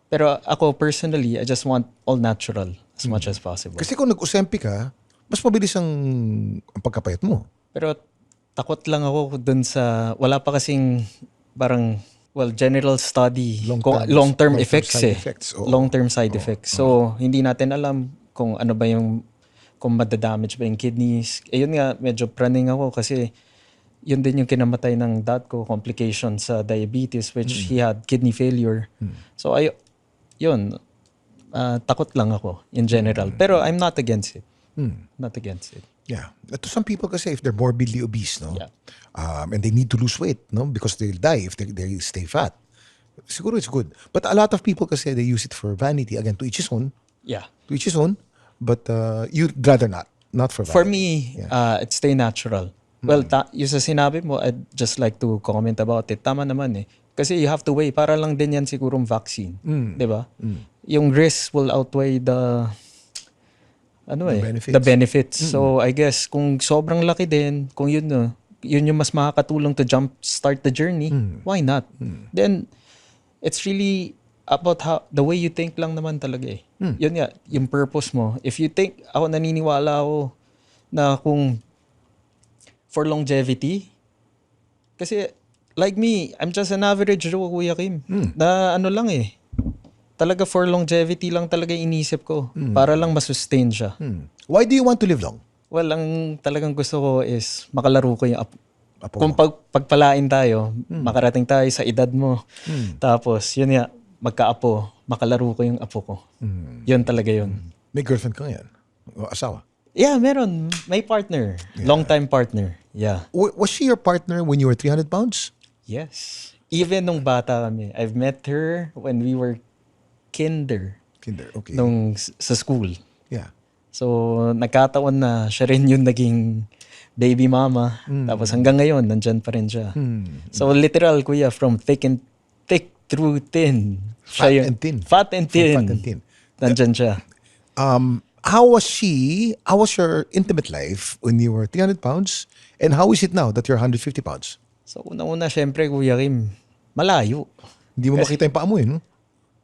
[SPEAKER 4] Pero ako personally, I just want all natural as much as possible.
[SPEAKER 2] Kasi kung nag-Ozempic ka, mas mabilis ang pagkapayat mo.
[SPEAKER 4] Pero takot lang ako dun sa, wala pa kasing parang, general study, long-term effects
[SPEAKER 2] side
[SPEAKER 4] eh.
[SPEAKER 2] effects, oo.
[SPEAKER 4] Long-term side effects. So, hindi natin alam kung ano ba yung, kung madadamage ba yung kidneys. Yun nga, medyo praning ako kasi yun din yung kinamatay ng dad ko, complication sa diabetes, which he had kidney failure. So, yun, takot lang ako in general. Pero I'm not against it. Not against it.
[SPEAKER 2] Yeah. To some people kasi, if they're morbidly obese, no?
[SPEAKER 4] Yeah.
[SPEAKER 2] And they need to lose weight, no? Because they'll die if they stay fat. Siguro it's good. But a lot of people kasi, they use it for vanity. Again, to each his own.
[SPEAKER 4] Yeah.
[SPEAKER 2] To each his own. But you'd rather not. Not for vanity.
[SPEAKER 4] For me, it's stay natural. Well, yung sa sinabi mo, I'd just like to comment about it. Tama naman eh. Kasi you have to weigh. Para lang din yan sigurong vaccine. Di ba? Yung risk will outweigh the
[SPEAKER 2] benefits.
[SPEAKER 4] the benefits. So, I guess, kung sobrang laki din, kung yun yung mas makakatulong to start the journey, why not? Then, it's really about the way you think lang naman talaga eh. Yun nga, yung purpose mo. If you think, ako naniniwala ako na kung for longevity, kasi like me, I'm just an average Joe, Kuya Kim. Na ano lang eh. Talaga for longevity lang talaga inisip ko. Para lang masustain siya.
[SPEAKER 2] Why do you want to live long?
[SPEAKER 4] Well, ang talagang gusto ko is makalaro ko yung
[SPEAKER 2] Apo
[SPEAKER 4] kung pagpalain tayo, makarating tayo sa edad mo. Tapos, yun nga, magkaapo, makalaro ko yung apo ko. Yun talaga yun.
[SPEAKER 2] May girlfriend ka ngayon? O asawa?
[SPEAKER 4] Yeah, meron. May partner. Long-time partner. Yeah.
[SPEAKER 2] Was she your partner when you were 300 pounds?
[SPEAKER 4] Yes. Even nung bata kami. I've met her when we were kinder.
[SPEAKER 2] Okay.
[SPEAKER 4] Sa school.
[SPEAKER 2] Yeah.
[SPEAKER 4] So, nagkataon na siya rin yung naging baby mama. Tapos hanggang ngayon, nandyan pa rin siya. So, literal, kuya, from thick through thin.
[SPEAKER 2] Fat and thin.
[SPEAKER 4] Fat and thin.
[SPEAKER 2] Fat and thin.
[SPEAKER 4] Nandyan siya.
[SPEAKER 2] How was your intimate life when you were 300 pounds? And how is it now that you're 150 pounds?
[SPEAKER 4] So, una-una, syempre, Kuya Kim, malayo.
[SPEAKER 2] Hindi mo makita yung paa mo eh, no?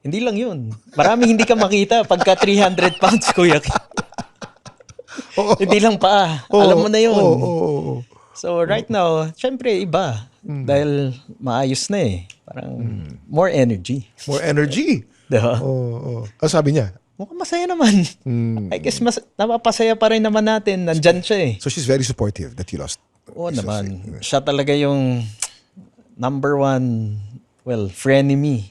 [SPEAKER 4] Hindi lang yun. Maraming hindi ka makita pagka 300 pounds, Kuya Kim. Hindi lang pa. Alam mo na yun. So, right now, syempre, iba. Dahil maayos na eh. Parang more energy.
[SPEAKER 2] More energy?
[SPEAKER 4] Diba?
[SPEAKER 2] Ano sabi niya?
[SPEAKER 4] Mukhang masaya naman. I guess napapasaya pa rin naman natin. Nandyan siya eh.
[SPEAKER 2] So she's very supportive that you lost.
[SPEAKER 4] Oo naman. Siya talaga yung number one, frenemy.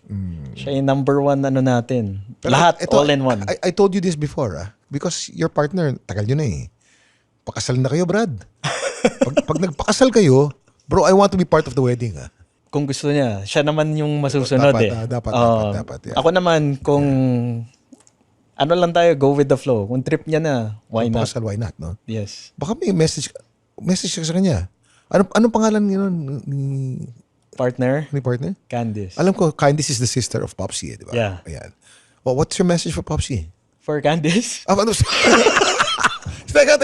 [SPEAKER 4] Siya yung number one natin.
[SPEAKER 2] Pero
[SPEAKER 4] Lahat,
[SPEAKER 2] ito,
[SPEAKER 4] all in one.
[SPEAKER 2] I told you this before, because your partner, tagal nyo na eh. Pakasal na kayo, Brad. pag nagpakasal kayo, bro, I want to be part of the wedding.
[SPEAKER 4] Kung gusto niya, siya naman yung masusunod
[SPEAKER 2] dapat,
[SPEAKER 4] eh.
[SPEAKER 2] dapat. Yeah.
[SPEAKER 4] Ako naman, kung ano lang tayo, go with the flow. Kung trip niya na, why not?
[SPEAKER 2] Pakasal, why not, no?
[SPEAKER 4] Yes.
[SPEAKER 2] Baka may message ka sa kanya. Anong pangalan ni
[SPEAKER 4] Partner?
[SPEAKER 2] partner?
[SPEAKER 4] Candice.
[SPEAKER 2] Alam ko, Candice is the sister of Popsy, di ba?
[SPEAKER 4] Yeah.
[SPEAKER 2] Ayan. Well, what's your message for Popsy?
[SPEAKER 4] For Candice?
[SPEAKER 2] Ano? Teka.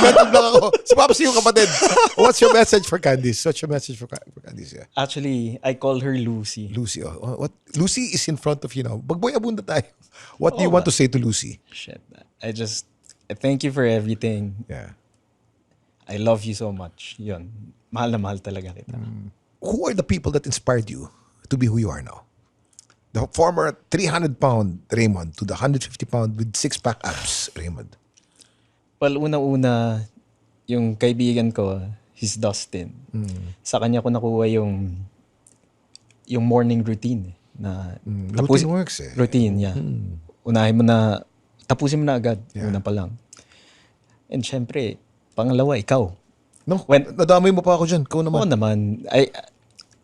[SPEAKER 2] Mental block ako. Si Popsy yung kapatid. What's your message for Candice? What's your message for Candice? Yeah.
[SPEAKER 4] Actually, I call her Lucy.
[SPEAKER 2] Lucy. What? Lucy is in front of you now. Bagboy abunda tayo. What do you want to say to Lucy?
[SPEAKER 4] Shit. I thank you for everything.
[SPEAKER 2] Yeah.
[SPEAKER 4] I love you so much. Yun. Mahal na mahal talaga kita.
[SPEAKER 2] Who are the people that inspired you to be who you are now? The former 300-pound Raymond to the 150-pound with six-pack abs Raymond.
[SPEAKER 4] Well, una-una, yung kaibigan ko, he's Dustin. Sa kanya ko nakuha yung morning routine.
[SPEAKER 2] Routine works eh.
[SPEAKER 4] Routine, yeah. Unahin mo na, tapusin mo na agad.
[SPEAKER 2] Yeah.
[SPEAKER 4] Una pa lang. And syempre, pangalawa, ikaw.
[SPEAKER 2] No, nadamay mo pa ako dyan. Ikaw naman.
[SPEAKER 4] Oo naman.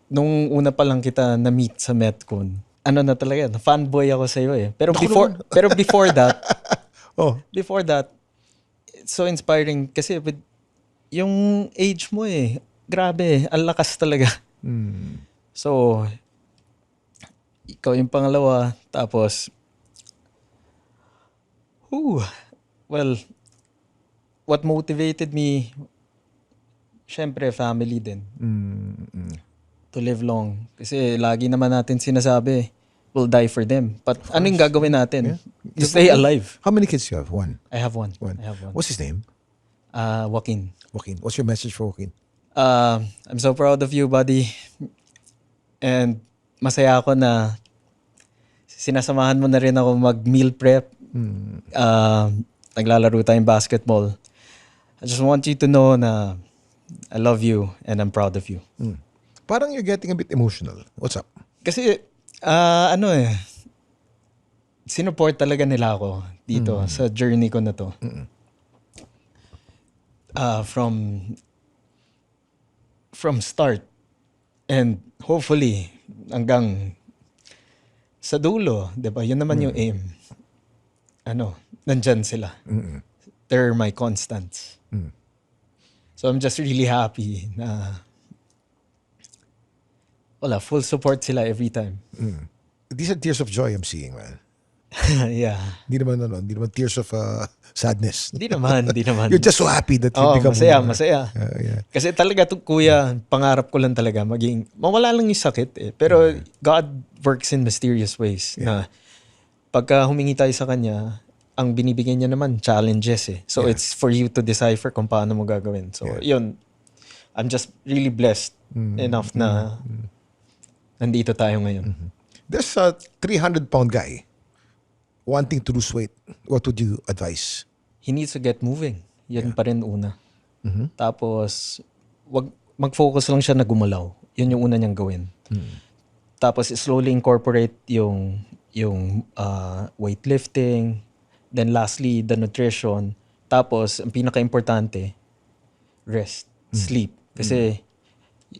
[SPEAKER 4] Nung una pa lang kita na-meet sa Metcon, ano na talaga, fanboy ako sa'yo eh. Pero before that, it's so inspiring kasi with yung age mo eh, grabe, ang lakas talaga. So, ikaw yung pangalawa. Tapos, well, what motivated me, syempre, family din. To live long. Kasi lagi naman natin sinasabi, we'll die for them. But ano yung gagawin natin? You stay alive.
[SPEAKER 2] How many kids you have? One.
[SPEAKER 4] I have one.
[SPEAKER 2] One.
[SPEAKER 4] I have one.
[SPEAKER 2] What's his name?
[SPEAKER 4] Joaquin.
[SPEAKER 2] Joaquin. What's your message for Joaquin?
[SPEAKER 4] I'm so proud of you, buddy. And masaya ako na sinasamahan mo na rin ako mag-meal prep. Naglalaro tayong basketball. I just want you to know na I love you and I'm proud of you.
[SPEAKER 2] Parang you're getting a bit emotional. What's up?
[SPEAKER 4] Kasi, sinupport talaga nila ako dito sa journey ko na to. From start and hopefully hanggang sa dulo, 'di ba? Yun naman yung aim. Nandyan sila. They're my constants. So I'm just really happy na full support sila every time.
[SPEAKER 2] These are tears of joy I'm seeing, man.
[SPEAKER 4] Yeah.
[SPEAKER 2] Hindi naman tears of sadness.
[SPEAKER 4] Hindi naman.
[SPEAKER 2] You're just so happy that you become
[SPEAKER 4] Masaya.
[SPEAKER 2] Yeah.
[SPEAKER 4] Kasi talaga kuya, pangarap ko lang talaga mawala lang yung sakit eh. Pero God works in mysterious ways na pagka humingi tayo sa Kanya, ang binibigyan niya naman challenges eh. So it's for you to decipher kung paano mo gagawin. So yun, I'm just really blessed enough na nandito tayo ngayon.
[SPEAKER 2] There's a 300-pound guy wanting to lose weight. What would you advise?
[SPEAKER 4] He needs to get moving. Yan pa rin una. Tapos, mag-focus lang siya na gumalaw. Yun yung una niyang gawin. Tapos, slowly incorporate yung weightlifting. Then lastly, the nutrition. Tapos, ang pinaka-importante, rest, sleep. Kasi,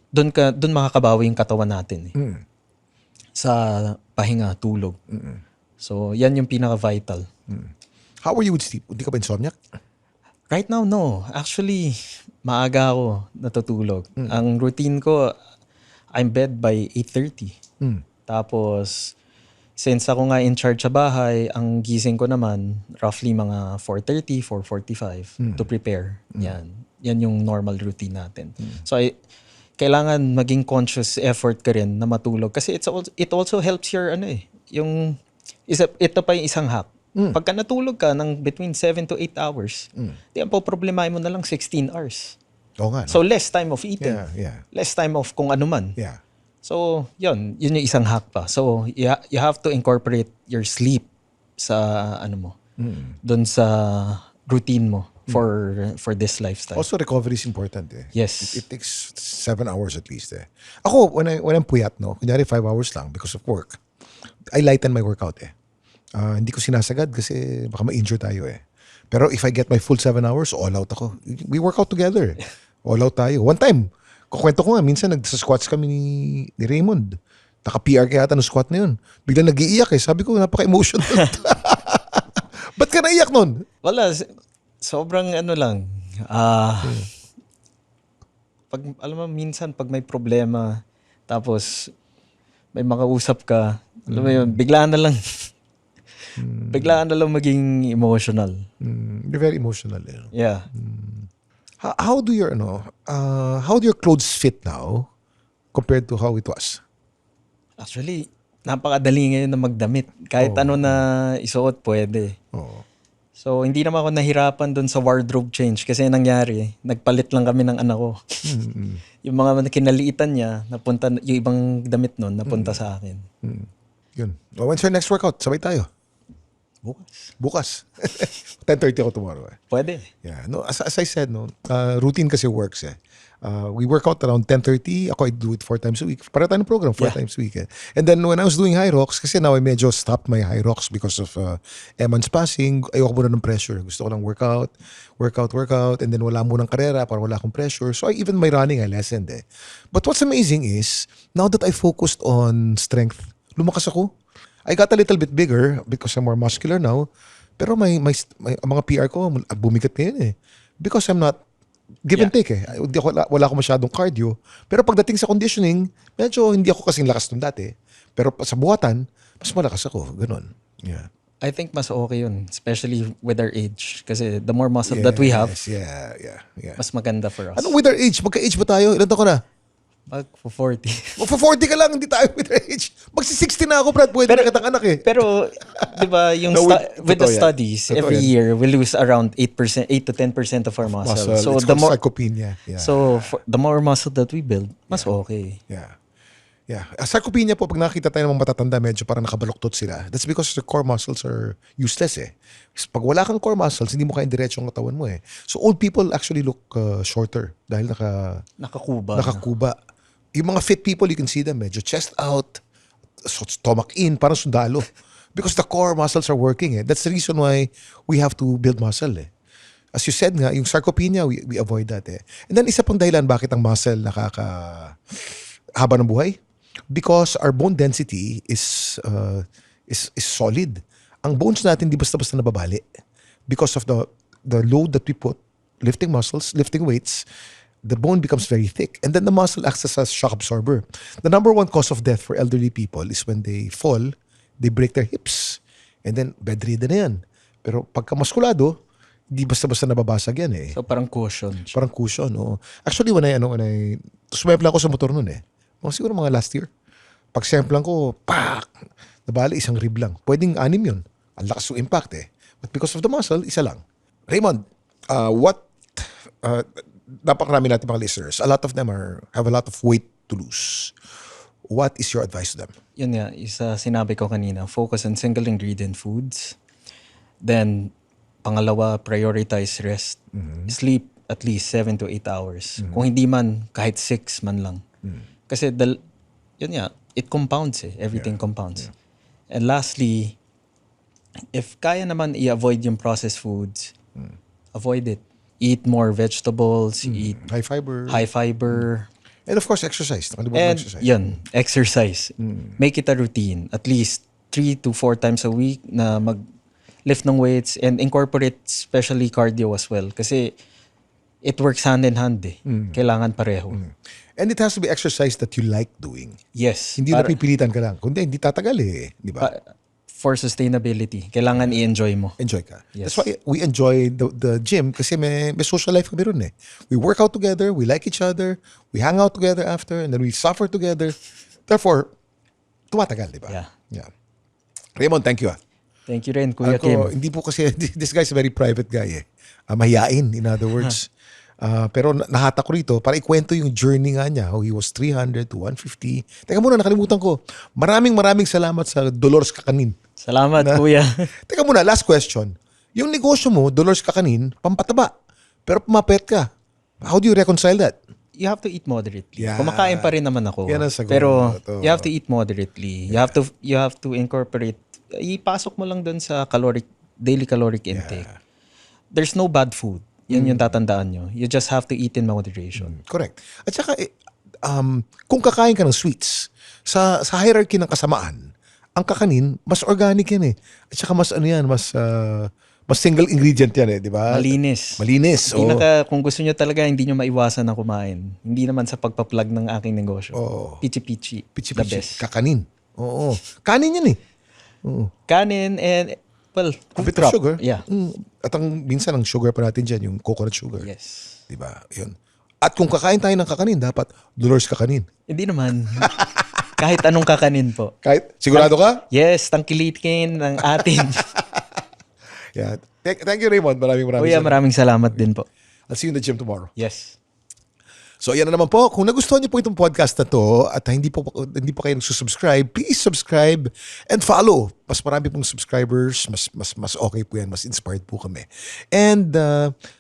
[SPEAKER 4] doon makakabawi yung katawan natin eh. Sa pahinga, tulog. So, yan yung pinaka-vital.
[SPEAKER 2] How are you with sleep? Hindi ka ba insomniac?
[SPEAKER 4] Right now, no. Actually, maaga ako natutulog. Ang routine ko, I'm bed by 8:30. Tapos, since ako nga in charge sa bahay, ang gising ko naman, roughly mga 4:30, 4:45 to prepare. Yan yung normal routine natin. So, kailangan maging conscious effort ka rin na matulog. Kasi it also helps your, ito pa yung isang hack. Pagka natulog ka ng between 7 to 8 hours, di ang poproblemahin mo na lang 16 hours.
[SPEAKER 2] Oo nga. No?
[SPEAKER 4] So, less time of eating.
[SPEAKER 2] Yeah.
[SPEAKER 4] Less time of kung ano man.
[SPEAKER 2] Yeah.
[SPEAKER 4] So, yun yung isang hack pa. So, you have to incorporate your sleep sa, dun sa routine mo for this lifestyle.
[SPEAKER 2] Also, recovery is important eh.
[SPEAKER 4] Yes.
[SPEAKER 2] It takes 7 hours at least eh. Ako, when I'm puyat, no, kunyari 5 hours lang because of work, I lighten my workout eh. Hindi ko sinasagad kasi baka ma-injure tayo eh. Pero if I get my full 7 hours, all out ako. We work out together. All out tayo. One time, kukwento ko nga, minsan nagsa-squats kami ni Raymond. Naka-PR kaya ata ng squat na yun. Biglang nag-iiyak eh. Sabi ko, napaka-emotional. Ba't ka naiyak nun?
[SPEAKER 4] Wala. Sobrang lang. Alam mo, minsan pag may problema, tapos may makausap ka, alam mo yun, biglaan na lang maging emotional.
[SPEAKER 2] You're very emotional. Eh.
[SPEAKER 4] Yeah.
[SPEAKER 2] How do your clothes fit now compared to how it was?
[SPEAKER 4] Actually, napakadali ngayon na magdamit. Kahit ano na isuot, pwede.
[SPEAKER 2] Oo.
[SPEAKER 4] So, hindi naman ako nahirapan dun sa wardrobe change kasi nangyari, nagpalit lang kami ng anak ko. Yung mga kinaliitan niya, yung ibang damit nun, napunta sa akin.
[SPEAKER 2] Yun. Well, when's your next workout? Sabay tayo. Bukas. 10:30 ako tomorrow eh.
[SPEAKER 4] Pwede.
[SPEAKER 2] Yeah. No, as I said, no, routine kasi works eh. We work out around 10:30. Ako, I do it 4 times a week. Para tayo ng program, 4 times a week. Eh. And then when I was doing high rocks, kasi now I medyo stopped my high rocks because of Eman's passing. Ayoko muna ng pressure. Gusto ko lang workout. And then wala munang karera para wala akong pressure. So even my running, I lessened eh. But what's amazing is, now that I focused on strength, lumakas ako. I got a little bit bigger because I'm more muscular now. Pero may mga PR ko, bumigat ngayon eh. Because I'm not give and take eh. Wala ako masyadong cardio. Pero pagdating sa conditioning, medyo hindi ako kasing lakas nung dati. Pero sa buhatan, mas malakas ako. Ganon. Yeah.
[SPEAKER 4] I think mas okay yun, especially with our age. Kasi the more muscle that we have,
[SPEAKER 2] Yeah.
[SPEAKER 4] mas maganda for us.
[SPEAKER 2] Anong with our age? Magka-age ba tayo? Ilan taon ka na?
[SPEAKER 4] Mag 40.
[SPEAKER 2] For 40 ka lang, hindi tayo with our age. Magsi-60 na ako, Brad. Pwede na kitang anak eh.
[SPEAKER 4] Pero, di ba, yung
[SPEAKER 2] No,
[SPEAKER 4] with the
[SPEAKER 2] totoo yan.
[SPEAKER 4] studies,
[SPEAKER 2] Totoo
[SPEAKER 4] every
[SPEAKER 2] yan.
[SPEAKER 4] year, we lose around 8 to 10% of our muscle. So,
[SPEAKER 2] It's
[SPEAKER 4] the
[SPEAKER 2] called
[SPEAKER 4] more,
[SPEAKER 2] sarcopenia. Yeah.
[SPEAKER 4] the more muscle that we build, mas okay.
[SPEAKER 2] Yeah. Sarcopenia po, pag nakita tayo ng mga matatanda, medyo parang nakabaluktot sila. That's because the core muscles are useless eh. Pag wala kang core muscles, hindi mo kaya diretso ang katawan mo eh. So old people actually look shorter dahil nakakuba. Yung mga fit people, you can see them medyo chest out, stomach in, parang sundalo. Because the core muscles are working eh. That's the reason why we have to build muscle eh. As you said nga, yung sarcopenia, we avoid that eh. And then isa pang dahilan bakit ang muscle haba ng buhay? Because our bone density is solid. Ang bones natin di basta-basta nababali. Because of the load that we put, lifting muscles, lifting weights, the bone becomes very thick. And then the muscle acts as a shock absorber. The number one cause of death for elderly people is when they fall, they break their hips. And then bedridden na yan. Pero pagka muskulado, di basta-basta nababasag yan eh.
[SPEAKER 4] So, parang cushion.
[SPEAKER 2] Parang cushion, oo. Actually, when I sumemplang ako sa motor nun eh. Siguro mga last year. Pag semplang ko, pak! Nabali, isang rib lang. Pwedeng 6 yun. Ang lakas yung impact eh. But because of the muscle, isa lang. Raymond, napakarami natin mga listeners. A lot of them have a lot of weight to lose. What is your advice to them?
[SPEAKER 4] Yun nga, isa sinabi ko kanina, focus on single ingredient foods. Then, pangalawa, prioritize rest. Sleep at least 7 to 8 hours. Kung hindi man, kahit 6 man lang. Kasi, yun nga, it compounds eh. Everything compounds. And lastly, if kaya naman i-avoid yung processed foods, avoid it. Eat more vegetables, eat
[SPEAKER 2] High fiber.
[SPEAKER 4] high fiber.
[SPEAKER 2] And of course, exercise. Nakalimutan mo
[SPEAKER 4] And
[SPEAKER 2] exercise.
[SPEAKER 4] yun, exercise. Make it a routine. At least 3 to 4 times a week na mag-lift ng weights and incorporate especially cardio as well. Kasi it works hand in hand eh. Kailangan pareho.
[SPEAKER 2] And it has to be exercise that you like doing.
[SPEAKER 4] Yes.
[SPEAKER 2] Hindi napipilitan ka lang. Kundi hindi tatagal eh. Di ba?
[SPEAKER 4] For sustainability. Kailangan i-enjoy mo.
[SPEAKER 2] Enjoy ka.
[SPEAKER 4] Yes.
[SPEAKER 2] That's why we enjoy the gym kasi may social life kami ron eh. We work out together, we like each other, we hang out together after, and then we suffer together. Therefore, tumatagal, di ba?
[SPEAKER 4] Yeah.
[SPEAKER 2] Raymond, thank you ah.
[SPEAKER 4] Thank you rin, Kuya Kim.
[SPEAKER 2] Hindi po kasi, this guy's a very private guy eh. Mahiyain, in other words. Pero nahatak ko rito para ikwento yung journey nga niya. How he was 300 to 150. Teka muna, nakalimutan ko. Maraming salamat sa Dolores Kakanin.
[SPEAKER 4] Salamat, Kuya.
[SPEAKER 2] Teka muna, last question. Yung negosyo mo, Dolores Kakanin, pampataba. Pero pumapet ka. How do you reconcile that?
[SPEAKER 4] You have to eat moderately.
[SPEAKER 2] Yeah.
[SPEAKER 4] Kumakain pa rin naman ako.
[SPEAKER 2] Yan ang sagot.
[SPEAKER 4] Pero
[SPEAKER 2] Ito.
[SPEAKER 4] you have to eat moderately. You have to incorporate. Ipasok mo lang dun sa daily caloric intake. There's no bad food. Yan yung tatandaan nyo. You just have to eat in moderation.
[SPEAKER 2] Correct. At saka, kung kakain ka ng sweets, sa hierarchy ng kasamaan, ang kakanin, mas organic yan eh. At saka mas mas single ingredient yan eh, di ba?
[SPEAKER 4] Malinis.
[SPEAKER 2] Oo.
[SPEAKER 4] Kung gusto nyo talaga, hindi nyo maiwasan na kumain. Hindi naman sa pagpa-plug ng aking negosyo.
[SPEAKER 2] Oo.
[SPEAKER 4] Pichi-pichi.
[SPEAKER 2] Pichi-pichi.
[SPEAKER 4] The best.
[SPEAKER 2] Kakanin. Oo. Kanin yan eh. Oo.
[SPEAKER 4] Kanin and, well,
[SPEAKER 2] A bit
[SPEAKER 4] crop.
[SPEAKER 2] of sugar.
[SPEAKER 4] Yeah.
[SPEAKER 2] At minsan ang sugar pa natin dyan, yung coconut sugar.
[SPEAKER 4] Yes.
[SPEAKER 2] Di ba? Yun. At kung kakain tayo ng kakanin, dapat Dolores Kakanin.
[SPEAKER 4] Hindi naman. Kahit anong kakanin po.
[SPEAKER 2] Kahit, sigurado ka?
[SPEAKER 4] Yes, tangkilikin ng atin.
[SPEAKER 2] Yeah. Thank you, Raymond. Maraming
[SPEAKER 4] Kuya, maraming salamat din po.
[SPEAKER 2] I'll see you in the gym tomorrow.
[SPEAKER 4] Yes.
[SPEAKER 2] So, yan na naman po. Kung nagustuhan niyo po itong podcast na to at hindi po kayo nagsusubscribe, please subscribe and follow. Mas marami pong subscribers, mas okay po yan. Mas inspired po kami. And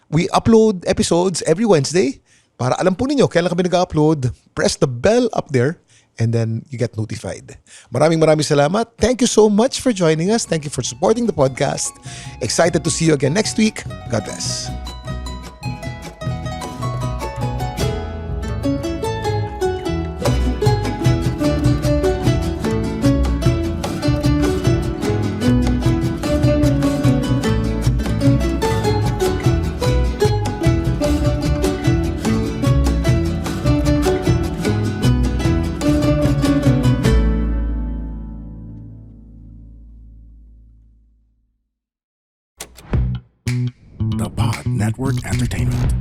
[SPEAKER 2] we upload episodes every Wednesday. Para alam po ninyo kailan kami nag-upload, press the bell up there and then you get notified. Maraming salamat. Thank you so much for joining us. Thank you for supporting the podcast. Excited to see you again next week. God bless.
[SPEAKER 5] Network Entertainment.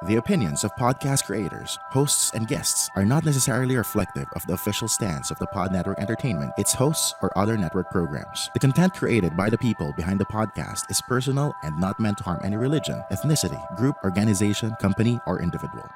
[SPEAKER 6] The opinions of podcast creators, hosts, and guests are not necessarily reflective of the official stance of the Pod Network Entertainment, its hosts, or other network programs. The content created by the people behind the podcast is personal and not meant to harm any religion, ethnicity, group, organization, company, or individual.